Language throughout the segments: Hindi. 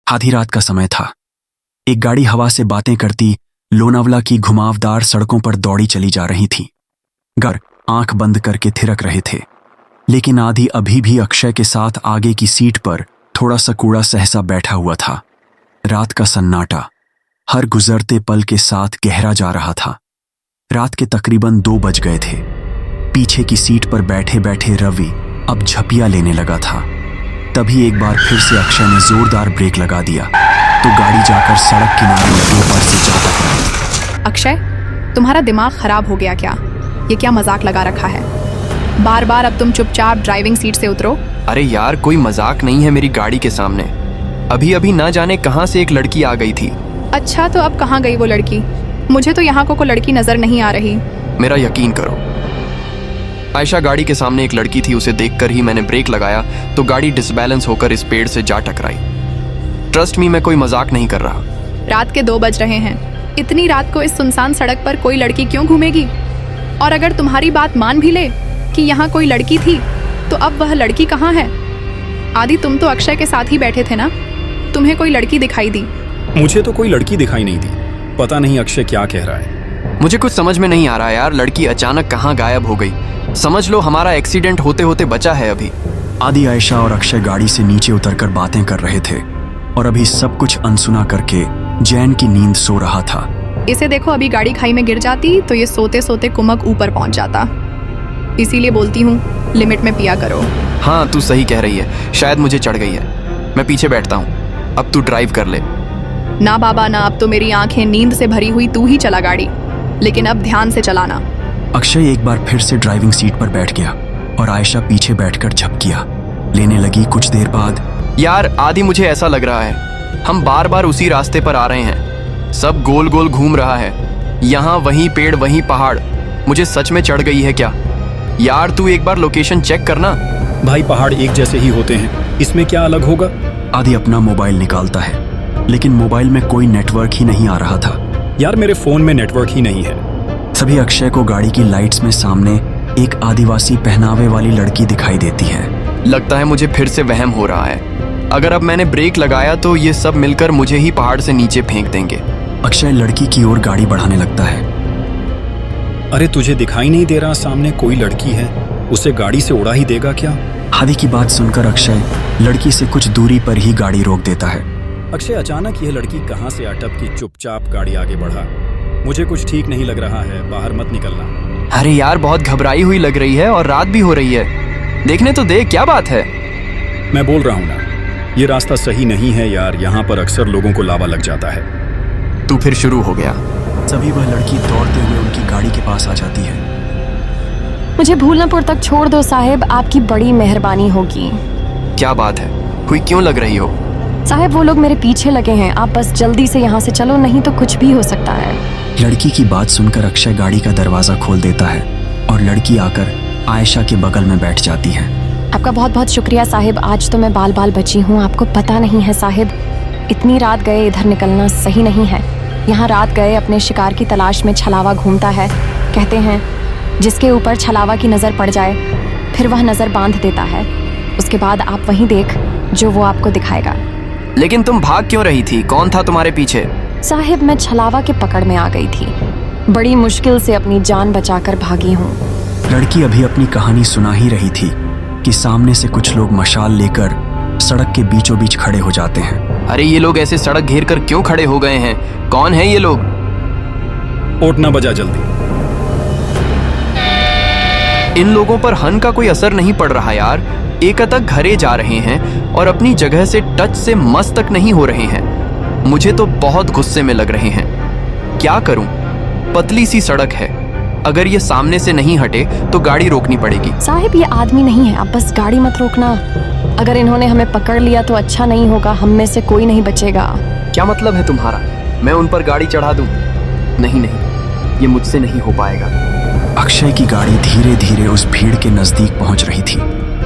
आधी रात का समय था। एक गाड़ी हवा से बातें करती लोनावला की घुमावदार सड़कों पर दौड़ी चली जा रही थी। घर आंख बंद करके थिरक रहे थे, लेकिन आधी अभी भी अक्षय के साथ आगे की सीट पर थोड़ा सा कूड़ा सहसा बैठा हुआ था। रात का सन्नाटा हर गुजरते पल के साथ गहरा जा रहा था। रात के तकरीबन 2 बज गए थे। पीछे की सीट पर बैठे बैठे रवि अब झपिया लेने लगा था। तभी एक बार फिर से अक्षय ने जोरदार ब्रेक लगा दिया तो गाड़ी जाकर सड़क किनारे लगे पर से जा टकराई। अक्षय, तुम्हारा दिमाग खराब हो गया क्या? ये क्या मजाक लगा रखा है? बार बार अब तुम चुपचाप ड्राइविंग सीट से उतरो। अरे यार, कोई मजाक नहीं है मेरी गाड़ी के सामने। अभी अभी ना जाने कहां से एक लड़की आ गई थी। अच्छा, तो अब कहाँ गई वो लड़की? मुझे तो यहाँ को लड़की नजर नहीं आ रही। मेरा यकीन करो, आयशा गाड़ी के सामने एक लड़की थी। उसे देखकर ही मैंने ब्रेक लगाया तो गाड़ी डिसबैलेंस होकर इस पेड़ से जा टकराई। ट्रस्ट मी, मैं कोई मजाक नहीं कर रहा। रात के 2 बज रहे हैं। इतनी रात को इस सुनसान सड़क पर कोई लड़की क्यों घूमेगी? और अगर तुम्हारी बात मान भी ले कि यहाँ कोई लड़की थी, तो अब वह लड़की कहाँ है? आदि, तुम तो अक्षय के साथ ही बैठे थे ना? तुम्हें कोई लड़की दिखाई दी? मुझे तो कोई लड़की दिखाई नहीं दी। पता नहीं अक्षय क्या कह रहा है। मुझे कुछ समझ में नहीं आ रहा यार। लड़की अचानक कहाँ गायब हो गई। समझ लो हमारा एक्सीडेंट होते होते बचा है अभी। आदि, आयशा और अक्षय गाड़ी से नीचे उतरकर बातें कर रहे थे और अभी सब कुछ अनसुना करके जैन की नींद सो रहा था। इसे देखो, अभी गाड़ी खाई में गिर जाती तो ये सोते सोते कुमक ऊपर पहुंच जाता। इसीलिए बोलती हूँ, लिमिट में पिया करो। हाँ, तू सही कह रही है। शायद मुझे चढ़ गई है। मैं पीछे बैठता हूँ, अब तू ड्राइव कर ले। ना बाबा ना, अब तो मेरी आंखें नींद से भरी हुई। तू ही चला गाड़ी, लेकिन अब ध्यान से चलाना। अक्षय एक बार फिर से ड्राइविंग सीट पर बैठ गया और आयशा पीछे बैठकर झपकियां लेने लगी। कुछ देर बाद, यार आदि, मुझे ऐसा लग रहा है हम बार बार उसी रास्ते पर आ रहे हैं। सब गोल गोल घूम रहा है। यहाँ वहीं पेड़ वहीं पहाड़। मुझे सच में चढ़ गई है क्या? यार तू एक बार लोकेशन चेक करना। भाई, पहाड़ एक जैसे ही होते हैं, इसमें क्या अलग होगा? आदि अपना मोबाइल निकालता है, लेकिन मोबाइल में कोई नेटवर्क ही नहीं आ रहा था। यार, मेरे फोन में नेटवर्क ही नहीं है। तभी अक्षय को गाड़ी की लाइट्स में सामने एक आदिवासी पहनावे वाली लड़की दिखाई देती है। लगता है मुझे फिर से वहम हो रहा है। अगर अब मैंने ब्रेक लगाया तो ये सब मिलकर मुझे ही पहाड़ से नीचे फेंक देंगे। अक्षय लड़की की ओर गाड़ी बढ़ाने लगता है। अरे, तुझे दिखाई नहीं दे रहा सामने कोई लड़की है? उसे गाड़ी से उड़ा ही देगा क्या? आदि की बात सुनकर अक्षय लड़की से कुछ दूरी पर ही गाड़ी रोक देता है। अक्षय, अचानक यह लड़की कहाँ से अटप की चुपचाप गाड़ी आगे बढ़ा। मुझे कुछ ठीक नहीं लग रहा है। बाहर मत निकलना। अरे यार, बहुत घबराई हुई लग रही है और रात भी हो रही है। देखने तो दे, क्या बात है? मैं बोल रहा हूँ ना, ये रास्ता सही नहीं है यार। यहाँ पर अक्सर लोगों को लावा लग जाता है। तू फिर शुरू हो गया। तभी वह लड़की दौड़ते हुए उनकी गाड़ी के पास आ जाती है। मुझे भूलनापुर तक छोड़ दो साहिब, आपकी बड़ी मेहरबानी होगी। क्या बात है? हुई क्यों लग रही हो? साहिब, वो लोग मेरे पीछे लगे हैं। आप बस जल्दी से यहाँ से चलो, नहीं तो कुछ भी हो सकता है। लड़की की बात सुनकर अक्षय गाड़ी का दरवाजा खोल देता है और लड़की आकर आयशा के बगल में बैठ जाती है। आपका बहुत बहुत शुक्रिया साहिब। आज तो मैं बाल बाल बची हूँ। आपको पता नहीं है साहिब, इतनी रात गए इधर निकलना सही नहीं है। यहाँ रात गए अपने शिकार की तलाश में छलावा घूमता है। कहते हैं जिसके ऊपर छलावा की नज़र पड़ जाए फिर वह नज़र बांध देता है। उसके बाद आप वहीं देख जो वो आपको दिखाएगा। लेकिन तुम भाग क्यों रही थी? कौन था तुम्हारे पीछे? साहिब, मैं छलावा के पकड़ में आ गई थी। बड़ी मुश्किल से अपनी जान बचाकर भागी हूँ। लड़की अभी अपनी कहानी सुना ही रही थी कि सामने से कुछ लोग मशाल लेकर सड़क के बीचों बीच खड़े हो जाते हैं। अरे ये लोग ऐसे सड़क घेर कर क्यों खड़े हो गए हैं? कौन है ये लोग? ओटना बजा जल्दी। इन लोगों पर हन का कोई असर नहीं पड़ रहा यार। एकतक घरे जा रहे हैं और अपनी जगह से टच से मस तक नहीं हो रहे हैं। मुझे तो बहुत गुस्से में लग रहे हैं। क्या करूं? पतली सी सड़क है, अगर ये सामने से नहीं हटे तो गाड़ी रोकनी पड़ेगी। साहिब, ये आदमी नहीं है, आप बस गाड़ी मत रोकना। अगर इन्होंने हमें पकड़ लिया तो अच्छा नहीं होगा। हम में से कोई नहीं बचेगा। क्या मतलब है तुम्हारा? मैं उन पर गाड़ी चढ़ा दूं? नहीं नहीं, ये मुझसे नहीं हो पाएगा। अक्षय की गाड़ी धीरे धीरे उस भीड़ के नजदीक पहुंच रही थी।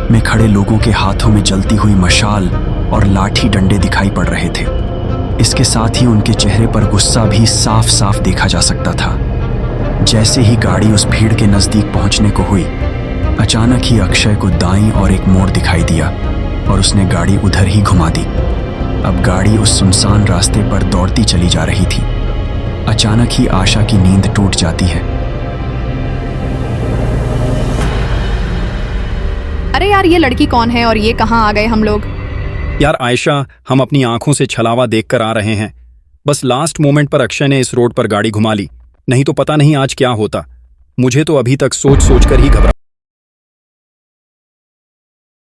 में खड़े लोगों के हाथों में जलती हुई मशाल और लाठी डंडे दिखाई पड़ रहे थे। इसके साथ ही उनके चेहरे पर गुस्सा भी साफ साफ देखा जा सकता था। जैसे ही गाड़ी उस भीड़ के नजदीक पहुंचने को हुई, अचानक ही अक्षय को दाईं और एक मोड़ दिखाई दिया और उसने गाड़ी उधर ही घुमा दी। अब गाड़ी उस सुनसान रास्ते पर दौड़ती चली जा रही थी। अचानक ही आशा की नींद टूट जाती है। अरे यार, ये लड़की कौन है और ये कहाँ आ गए हम लोग? यार आयशा, हम अपनी आंखों से छलावा देखकर आ रहे हैं। बस लास्ट मोमेंट पर अक्षय ने इस रोड पर गाड़ी घुमा ली, नहीं तो पता नहीं आज क्या होता। मुझे तो अभी तक सोच सोच कर ही घबराहट